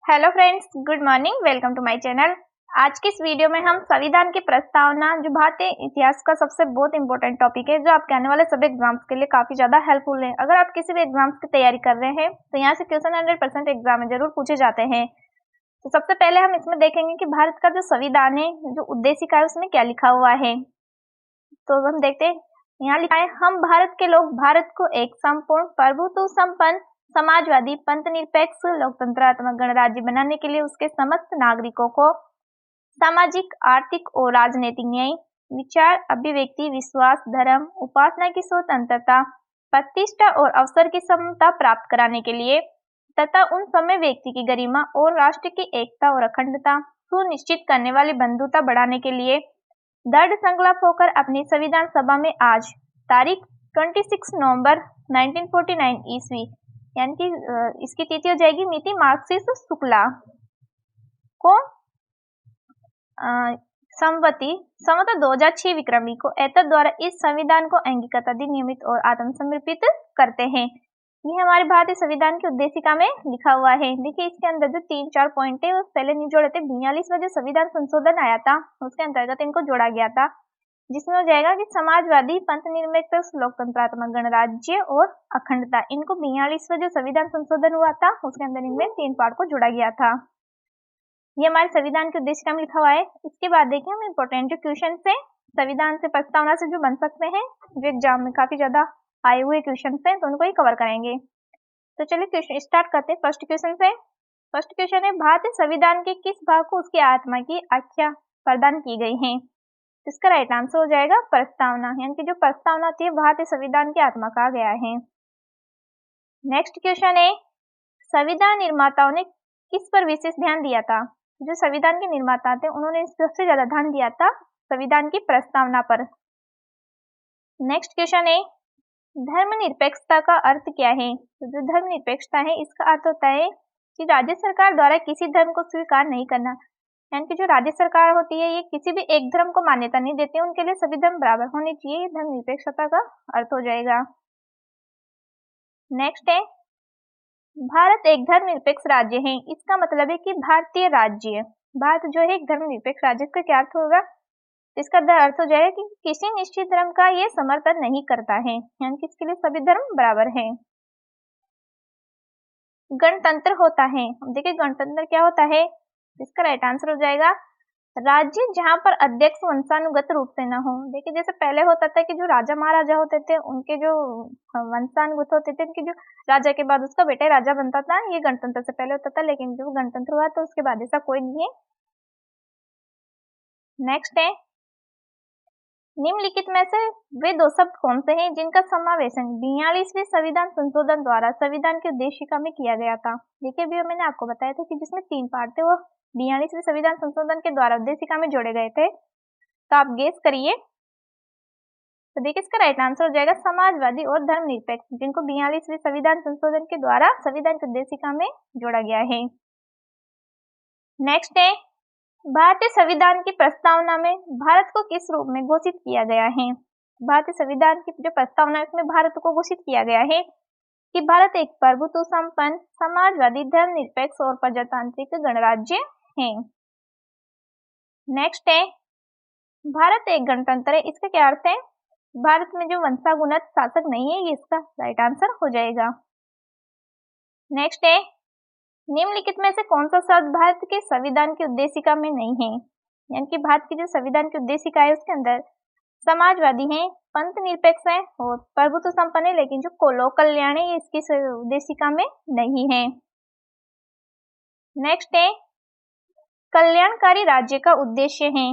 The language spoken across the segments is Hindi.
Hello friends, good morning. Welcome to my channel. आज की इस वीडियो में हम संविधान की प्रस्तावना, जो भारतीय इतिहास का सबसे बहुत इंपॉर्टेंट टॉपिक है, जो आपके आने वाले सभी एग्जाम्स के लिए काफी ज्यादा हेल्पफुल है। अगर आप किसी भी एग्जाम्स की तैयारी कर रहे हैं तो यहाँ से क्वेश्चन 100% एग्जाम में जरूर पूछे जाते हैं। तो सबसे पहले हम इसमें देखेंगे कि भारत का जो संविधान है, जो उद्देशिका है, उसमें क्या लिखा हुआ है। तो हम देखते हैं, यहाँ लिखा है, हम भारत के लोग भारत को एक संपूर्ण प्रभुत्व संपन्न समाजवादी पंथ निरपेक्ष लोकतंत्रात्मक गणराज्य बनाने के लिए उसके समस्त नागरिकों को सामाजिक, आर्थिक और राजनीतिक न्याय, विचार, अभिव्यक्ति, विश्वास, धर्म, उपासना की स्वतंत्रता, प्रतिष्ठा और अवसर की समता प्राप्त कराने के लिए तथा उन समय व्यक्ति की गरिमा और राष्ट्र की एकता और अखंडता सुनिश्चित करने वाली बंधुता बढ़ाने के लिए दृढ़ संकल्प होकर अपनी संविधान सभा में आज तारीख 26 नवंबर 1949 ईस्वी, यानी कि इसकी तिथि हो जाएगी मिति मार्क्सिस शुक्ला को संवत 2006 विक्रमी को एतद द्वारा इस संविधान को अंगीकृत अधिनियमित और आत्मसमर्पित करते हैं। ये हमारे भारतीय संविधान की उद्देशिका में लिखा हुआ है। देखिए, इसके अंदर जो 3-4 पॉइंट है वो पहले नहीं जोड़े थे। 42वां जो संविधान संशोधन आया था उसके अंतर्गत इनको जोड़ा गया था, जिसमें हो जाएगा कि समाजवादी पंथ निरपेक्ष लोकतंत्रात्मक गणराज्य और अखंडता। इनको 42वां जो संविधान संशोधन हुआ था उसके अंदर इनमें 3 पार्ट को जोड़ा गया था। ये हमारे संविधान के उद्देश्य में लिखा हुआ है। इसके बाद देखिए, हम इम्पोर्टेंट जो क्वेश्चन है संविधान से प्रस्तावना से जो बन सकते हैं, जो एग्जाम में काफी ज्यादा आए हुए क्वेश्चन हैं, तो उनको ही कवर करेंगे। तो चलिए क्वेश्चन स्टार्ट करते हैं फर्स्ट क्वेश्चन से। फर्स्ट क्वेश्चन है, भारतीय संविधान के किस भाग को उसकी आत्मा की आख्या प्रदान की गई है। इसका राइट आंसर हो जाएगा प्रस्तावना, यानी कि जो प्रस्तावना थी भारतीय संविधान की आत्मा कहा गया है। नेक्स्ट क्वेश्चन है, संविधान निर्माताओं ने किस पर विशेष ध्यान दिया था। जो संविधान के निर्माता थे उन्होंने सबसे ज्यादा ध्यान दिया था संविधान की प्रस्तावना पर। नेक्स्ट क्वेश्चन है, धर्मनिरपेक्षता का अर्थ क्या है। तो जो धर्मनिरपेक्षता है इसका अर्थ होता है कि राज्य सरकार द्वारा किसी धर्म को स्वीकार नहीं करना, यानी कि जो राज्य सरकार होती है ये किसी भी एक धर्म को मान्यता नहीं देती, उनके लिए सभी धर्म बराबर होने चाहिए। धर्मनिरपेक्षता का अर्थ हो जाएगा। नेक्स्ट है, भारत एक धर्मनिरपेक्ष राज्य है। इसका मतलब है कि भारतीय राज्य, भारत जो है एक धर्मनिरपेक्ष राज्य। इसका क्या अर्थ होगा, इसका अर्थ हो जाएगा कि किसी निश्चित धर्म का ये समर्थन नहीं करता है, यानी कि इसके लिए सभी धर्म बराबर हैं। गणतंत्र होता है, देखिए गणतंत्र क्या होता है, इसका राइट आंसर हो जाएगा राज्य जहां पर अध्यक्ष वंशानुगत रूप से न हो। देखिए, जैसे पहले होता था कि जो राजा महाराजा होते थे उनके जो वंशानुगत होते थे, उनके जो राजा के बाद उसका बेटा राजा बनता था, ये गणतंत्र से पहले होता था। लेकिन जब गणतंत्र हुआ तो उसके बाद ऐसा कोई नहीं है। नेक्स्ट है, निम्नलिखित में से वे दो शब्द कौन से हैं जिनका समावेशन 42वें संविधान संशोधन द्वारा संविधान की उद्देशिका में किया गया था। देखिए, अभी मैंने आपको बताया था कि जिसमें 3 पार्ट थे वो 42वें संविधान संशोधन के द्वारा उद्देशिका में जोड़े गए थे। तो आप गेस करिए। तो देखिए, इसका राइट आंसर हो जाएगा समाजवादी और धर्मनिरपेक्ष, जिनको 42वें संविधान संशोधन के द्वारा संविधान की उद्देशिका में जोड़ा गया है। नेक्स्ट है, भारतीय संविधान की प्रस्तावना में भारत को किस रूप में घोषित किया गया है। भारतीय संविधान की जो प्रस्तावना है उसमें भारत को घोषित किया गया है कि भारत एक प्रभुत्व संपन्न समाजवादी धर्मनिरपेक्ष और प्रजातांत्रिक गणराज्य है। नेक्स्ट है, भारत एक गणतंत्र है। इसका क्या अर्थ है, भारत में जो वंशानुगत शासक नहीं है, ये इसका राइट आंसर हो जाएगा। नेक्स्ट है, निम्नलिखित में से कौन सा शब्द भारत के संविधान की उद्देशिका में नहीं है। यानी कि भारत की जो संविधान की उद्देशिका है उसके अंदर समाजवादी है, पंथ निरपेक्ष है और प्रभुत्व संपन्न है, लेकिन जो लोक कल्याण है ये इसकी उद्देशिका में नहीं है। नेक्स्ट है, कल्याणकारी राज्य का उद्देश्य है।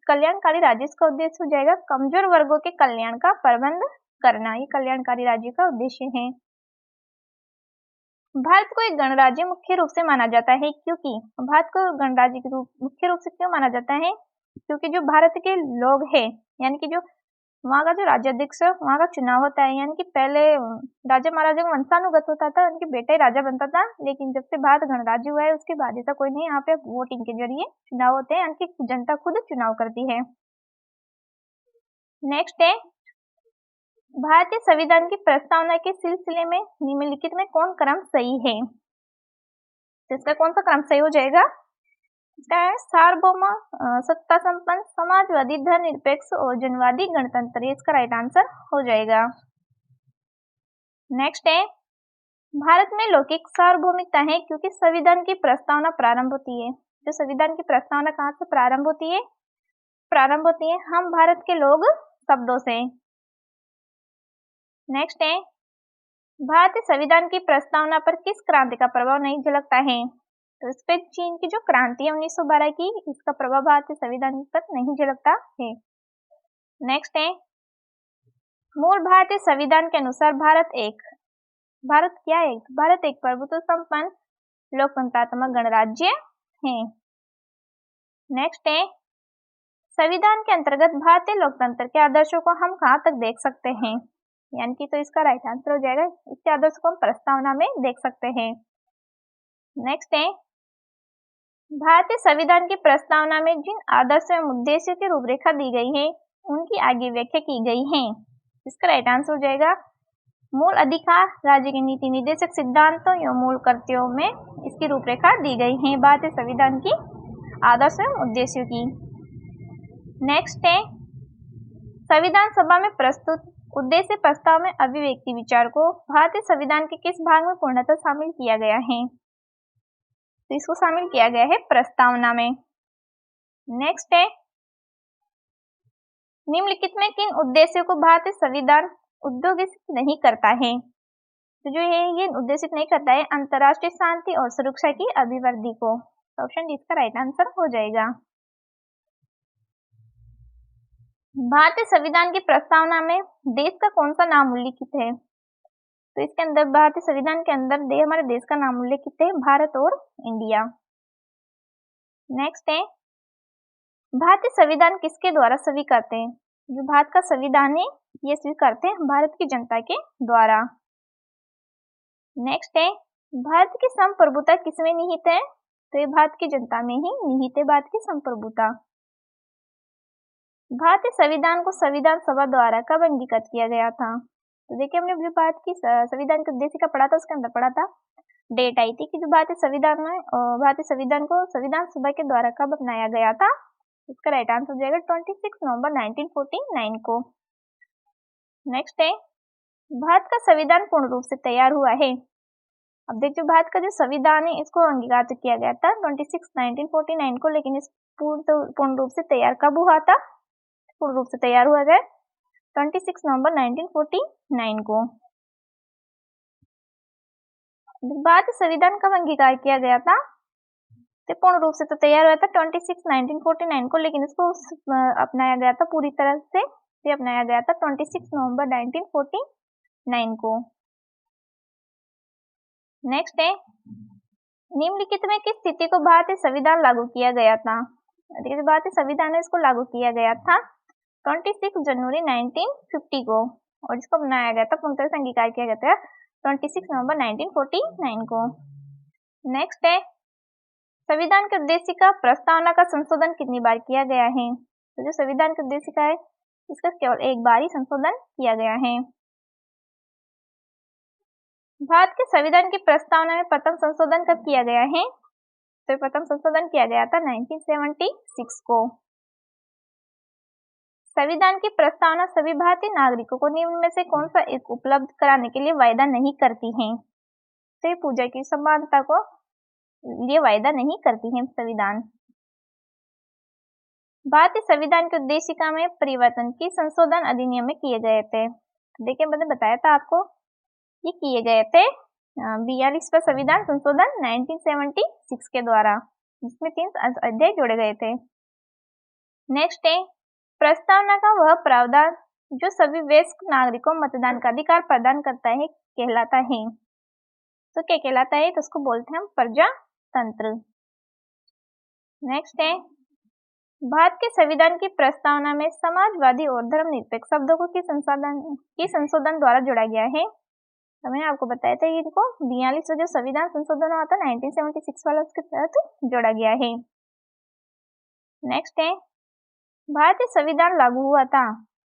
कल्याणकारी राज्य का उद्देश्य हो जाएगा कमजोर वर्गों के कल्याण का प्रबंध करना, ये कल्याणकारी राज्य का उद्देश्य है। भारत को एक गणराज्य मुख्य रूप से माना जाता है, क्योंकि भारत को गणराज्य के रूप मुख्य रूप से क्यों माना जाता है, क्योंकि जो भारत के लोग हैं, यानी कि जो वहाँ का जो राज्याध्यक्ष वहाँ का चुनाव होता है, यानी कि पहले राजा महाराजा का वंशानुगत होता था, उनके बेटा ही राजा बनता था। लेकिन जब से भारत गणराज्य हुआ है उसके बाद ऐसा कोई नहीं, यहाँ पे वोटिंग के जरिए चुनाव होते हैं, यानी कि जनता खुद चुनाव करती है। नेक्स्ट है, भारतीय संविधान की प्रस्तावना के सिलसिले में निम्नलिखित में कौन क्रम सही है। तो इसका कौन सा क्रम सही हो जाएगा? इसका है सार्वभौम, सत्ता संपन्न, समाजवादी, धर्मनिरपेक्ष और जनवादी गणतंत्र। ये इसका राइट आंसर हो जाएगा। नेक्स्ट है, भारत में लौकिक सार्वभौमिकता है क्योंकि संविधान की प्रस्तावना प्रारंभ होती है। जो संविधान की प्रस्तावना कहाँ से प्रारंभ होती है? प्रारंभ होती है हम भारत के लोग शब्दों से। नेक्स्ट है, भारतीय संविधान की प्रस्तावना पर किस क्रांति का प्रभाव नहीं झलकता है? तो इस पे चीन की जो क्रांति है 1912 की, इसका प्रभाव भारतीय संविधान पर नहीं झलकता है। नेक्स्ट है, मूल भारतीय संविधान के अनुसार भारत क्या है? भारत एक प्रभुत्व संपन्न लोकतंत्रात्मक गणराज्य है। नेक्स्ट है, संविधान के अंतर्गत भारतीय लोकतंत्र के आदर्शों को हम कहाँ तक देख सकते हैं? यानी कि तो इसका राइट आंसर हो जाएगा, इसके आदर्शों को हम प्रस्तावना में देख सकते हैं। नेक्स्ट है, भारतीय संविधान की प्रस्तावना में जिन आदर्शों एवं उद्देश्यों की रूपरेखा दी गई है उनकी आगे व्याख्या की गई है। इसका राइट आंसर हो जाएगा, मूल अधिकार, राज्य के नीति निर्देशक सिद्धांतों एवं मूल कर्तव्यों में इसकी रूपरेखा दी गई है भारतीय संविधान की आदर्शों एवं उद्देश्यों की। नेक्स्ट है, संविधान सभा में प्रस्तुत उद्देश्य प्रस्ताव में अभिव्यक्ति विचार को भारतीय संविधान के किस भाग में पूर्णतः शामिल किया गया है? तो इसको शामिल किया गया है प्रस्तावना में। नेक्स्ट है, निम्नलिखित में किन उद्देश्यों को भारतीय संविधान उद्देशित नहीं करता है? तो जो है ये उद्देशित नहीं करता है अंतर्राष्ट्रीय शांति और सुरक्षा की अभिवृद्धि को। ऑप्शन डी इसका राइट आंसर हो जाएगा। भारतीय संविधान की प्रस्तावना में देश का कौन सा नाम उल्लिखित है? तो इसके अंदर भारतीय संविधान के अंदर हमारे देश का नाम उल्लिखित है, भारत और इंडिया। नेक्स्ट है, भारतीय संविधान किसके द्वारा स्वीकारते हैं? जो भारत का संविधान है ये स्वीकारते हैं भारत की जनता के द्वारा। नेक्स्ट है, भारत की संप्रभुता किसमें निहित है? तो ये भारत की जनता में ही निहित है भारत की संप्रभुता। भारतीय संविधान को संविधान सभा द्वारा कब अंगीकृत किया गया था? तो देखिए हमने जो भारत की संविधान के उद्देश्य का पढ़ा था उसके अंदर पढ़ा था, डेट आई थी कि जो भारतीय संविधान को संविधान सभा के द्वारा कब अपनाया गया था। इसका राइट आंसर हो जाएगा 26 नवंबर 1949 को। नेक्स्ट है, भारत का संविधान पूर्ण रूप से तैयार हुआ है। अब देखिए भारत का जो संविधान है इसको अंगीकृत किया गया था 1949 को, लेकिन इस पूर्ण रूप से तैयार कब हुआ था? पूर्ण रूप से तैयार हुआ है 26 नवंबर 1949 को। भारतीय संविधान कब अंगीकार किया गया था? तो पूर्ण रूप से तो तैयार हुआ था 26 1949 को, लेकिन इसको अपनाया गया था पूरी तरह से अपनाया गया था 26 नवंबर 1949 को। नेक्स्ट है, निम्नलिखित में किस स्थिति को भारतीय संविधान लागू किया गया था? देखिए भारतीय संविधान है इसको लागू किया गया था 26 जनवरी 1950 को, और इसको बनाया गया था पूर्ण तरह से अंगीकार किया गया था 26 नवंबर 1949 को। नेक्स्ट है, संविधान के उद्देश्य का प्रस्तावना का संशोधन कितनी बार किया गया है? तो जो संविधान के उद्देश्य का है इसका केवल एक बार ही संशोधन किया गया है। भारत के संविधान की प्रस्तावना में प्रथम संशोधन कब किया गया है? तो प्रथम संशोधन किया गया था 1976 को। संविधान की प्रस्तावना सभी भारतीय नागरिकों को निम्न में से कौन सा एक उपलब्ध कराने के लिए वायदा नहीं करती है? तो पूजा की समानता को लिए वायदा नहीं करती है संविधान। भारतीय संविधान के उद्देशिका में परिवर्तन की संशोधन अधिनियम में किए गए थे। देखिए मैंने बताया था आपको ये किए गए थे 42वां संविधान संशोधन 1976 के द्वारा, जिसमें 3 अध्याय जोड़े गए थे। नेक्स्ट है, प्रस्तावना का वह प्रावधान जो सभी वयस्क नागरिकों को मतदान का अधिकार प्रदान करता है कहलाता है। तो क्या कहलाता है? तो उसको बोलते हैं हम प्रजातंत्र। नेक्स्ट है, भारत के संविधान की प्रस्तावना में समाजवादी और धर्मनिरपेक्ष शब्दों को किस संशोधन द्वारा जोड़ा गया है? तो मैंने आपको बताया था ये इनको 42 जो संविधान संशोधन हुआ था 1976 वाला, उसके तहत जोड़ा गया है। नेक्स्ट है, भारतीय संविधान लागू हुआ था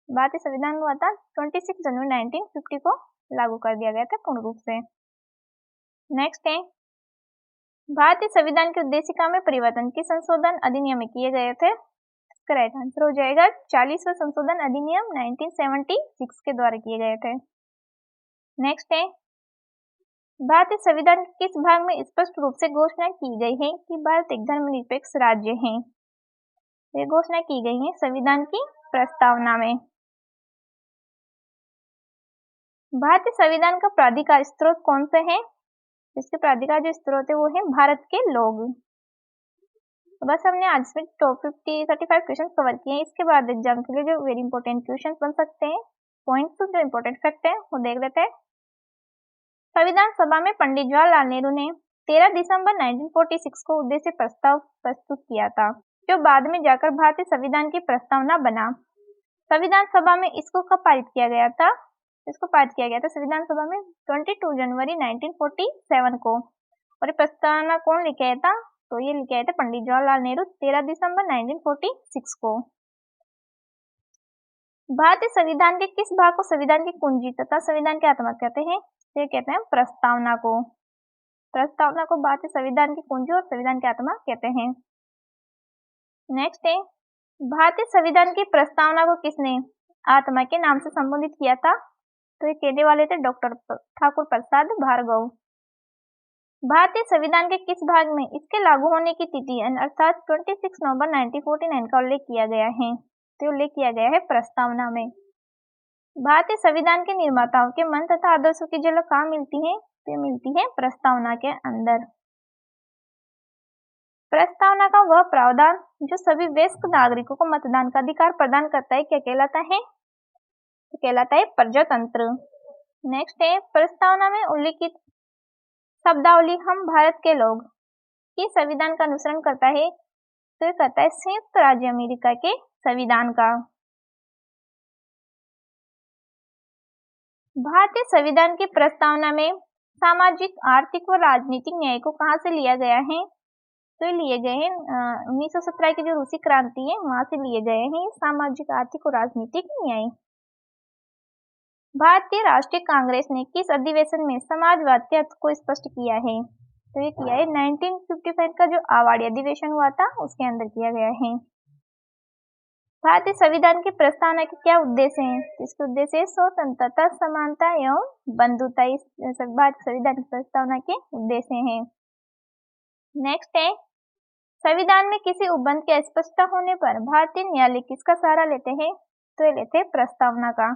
26 जनवरी 1950 को लागू कर दिया गया था पूर्ण रूप से। नेक्स्ट है, भारतीय संविधान की उद्देशिका में परिवर्तन किस संशोधन अधिनियम में किए गए थे? इसका राइट आंसर हो जाएगा 40वां संशोधन अधिनियम 1976 के द्वारा किए गए थे। नेक्स्ट है, भारतीय संविधान के किस भाग में स्पष्ट रूप से घोषणा की गई है कि भारत एक धर्मनिरपेक्ष राज्य है? ये घोषणा की गई है संविधान की प्रस्तावना में। भारतीय संविधान का प्राधिकार स्रोत कौन से है? इसके प्राधिकार जो स्रोत है वो है भारत के लोग। तो बस हमने आज इसमें टॉप 35 क्वेश्चन कवर किए हैं। इसके बाद एग्जाम के लिए जो वेरी इंपॉर्टेंट क्वेश्चन बन सकते हैं, पॉइंट्स जो इंपॉर्टेंट फैक्ट है वो देख लेते हैं। संविधान सभा में पंडित जवाहरलाल नेहरू ने 13 दिसंबर 1946 को उद्देश्य प्रस्ताव प्रस्तुत किया था, जो बाद में जाकर भारतीय संविधान की प्रस्तावना बना। संविधान सभा में इसको कब पारित किया गया था? इसको पारित किया गया था संविधान सभा में 22 जनवरी 1947 को। और प्रस्तावना कौन लिखे आया था? तो ये लिखे आए थे पंडित जवाहरलाल नेहरू 13 दिसंबर 1946 को। भारतीय संविधान के किस भाग को संविधान की कुंजी तथा संविधान की आत्मा कहते हैं? ये कहते हैं प्रस्तावना को। प्रस्तावना को भारतीय संविधान की कुंजी और संविधान की आत्मा कहते हैं। नेक्स्ट है, भारतीय संविधान की प्रस्तावना को किसने आत्मा के नाम से संबोधित किया था? तो ये कहने वाले थे डॉक्टर ठाकुर प्रसाद भार्गव। भारतीय संविधान के किस भाग में इसके लागू होने की तिथि अर्थात 26 नवंबर 1949 का उल्लेख किया गया है? तो उल्लेख किया गया है प्रस्तावना में। भारतीय संविधान के निर्माताओं के मन तथा आदर्शों की झलक कहाँ मिलती है? तो मिलती है प्रस्तावना के अंदर। प्रस्तावना का वह प्रावधान जो सभी वयस्क नागरिकों को मतदान का अधिकार प्रदान करता है क्या कहलाता है? तो कहलाता है प्रजातंत्र। नेक्स्ट है, प्रस्तावना में उल्लिखित शब्दावली हम भारत के लोग किस संविधान का अनुसरण करता है? तो कहता है संयुक्त राज्य अमेरिका के संविधान का। भारतीय संविधान की प्रस्तावना में सामाजिक, आर्थिक व राजनीतिक न्याय को कहां से लिया गया है? तो लिए गए हैं 1917 की जो रूसी क्रांति है वहां से लिए गए हैं सामाजिक, आर्थिक और राजनीतिक न्याय। भारतीय राष्ट्रीय कांग्रेस ने किस अधिवेशन में समाजवाद के अर्थ को स्पष्ट किया है? तो ये किया है 1955 का जो आवाड़ी अधिवेशन हुआ था उसके अंदर किया गया है। भारतीय संविधान की प्रस्तावना के क्या उद्देश्य हैं? इसके उद्देश्य स्वतंत्रता, समानता एवं बंधुता इस भारतीय संविधान की प्रस्तावना के उद्देश्य हैं। नेक्स्ट है, संविधान में किसी उपबंध के अस्पष्टता होने पर भारतीय न्यायालय किसका सहारा लेते हैं? तो ये लेते हैं प्रस्तावना का।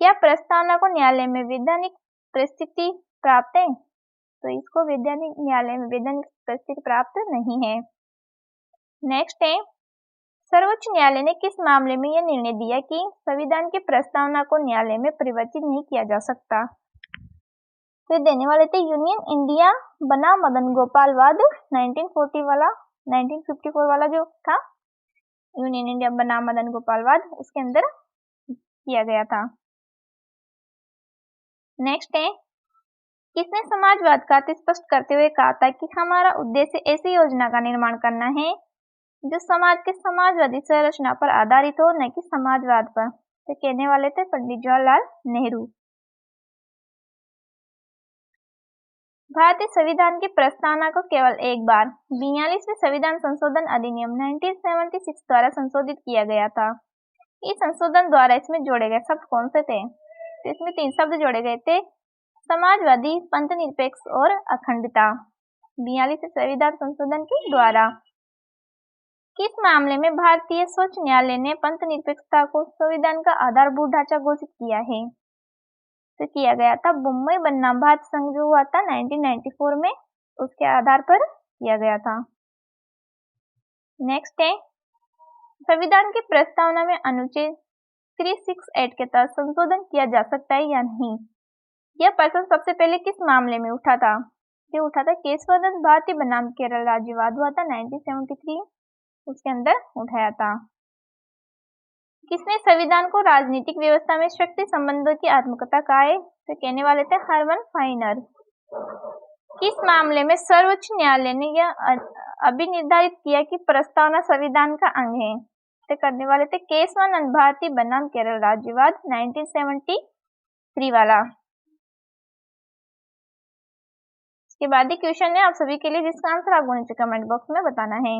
क्या प्रस्तावना को न्यायालय में वैधानिक परिस्थिति प्राप्त है? तो इसको वैधानिक न्यायालय में वैधानिक परिस्थिति प्राप्त नहीं है। नेक्स्ट है, सर्वोच्च न्यायालय ने किस मामले में यह निर्णय दिया कि संविधान की प्रस्तावना को न्यायालय में परिवर्तित नहीं किया जा सकता? तो देने वाले थे यूनियन इंडिया बनाम मदन गोपाल वाद 1954 वाला जो था यूनियन इंडिया बनाम मदन गोपाल वाद, उसके अंदर किया गया था। नेक्स्ट है, किसने समाजवाद का स्पष्ट करते हुए कहा था कि हमारा उद्देश्य ऐसी योजना का निर्माण करना है जो समाज के समाजवादी संरचना पर आधारित हो, न कि समाजवाद पर? तो कहने वाले थे पंडित जवाहरलाल नेहरू। भारतीय संविधान की प्रस्तावना को केवल एक बार 42वें संविधान संशोधन अधिनियम 1976 द्वारा संशोधित किया गया था। इस संशोधन द्वारा इसमें जोड़े गए शब्द कौन से थे? तो इसमें 3 शब्द जोड़े गए थे, समाजवादी, पंथ निरपेक्ष और अखंडता। 42वें संविधान संशोधन के द्वारा किस मामले में भारतीय सर्वोच्च न्यायालय ने पंथ निरपेक्षता को संविधान का आधारभूत ढांचा घोषित किया है? तो किया गया था मुंबई बनाम भारत संघ जो हुआ था 1994 में, उसके आधार पर किया गया था। नेक्स्ट है, संविधान की प्रस्तावना में अनुच्छेद 368 के तहत संशोधन किया जा सकता है या नहीं? यह प्रश्न सबसे पहले किस मामले में उठा था? ये उठा था केशवदत्त भारती बनाम केरल राज्यवाद हुआ था 1973, उसके अंदर उठाया था। किसने संविधान को राजनीतिक व्यवस्था में शक्ति संबंधों की आत्मकथा कहा है? तो कहने वाले थे हरवन फाइनर। किस मामले में सर्वोच्च न्यायालय ने यह अभिनिर्धारित किया कि प्रस्तावना संविधान का अंग है? तो करने वाले थे केशवानंद भारती बनाम केरल राज्यवाद 1973 वाला। के बाद ही क्वेश्चन है आप सभी के लिए, जिसका आंसर आपको नीचे कमेंट बॉक्स में बताना है।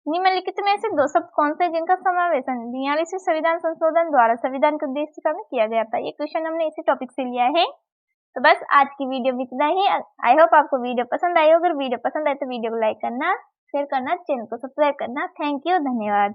निम्नलिखित में से 2 शब्द कौन से जिनका समावेशन 42वें संविधान संशोधन द्वारा संविधान की उद्देशिका में किया गया था। ये क्वेश्चन हमने इसी टॉपिक से लिया है। तो बस आज की वीडियो में इतना ही। आई होप आपको वीडियो पसंद आई हो। अगर वीडियो पसंद आए तो वीडियो को लाइक करना, शेयर करना, चैनल को सब्सक्राइब करना। थैंक यू, धन्यवाद।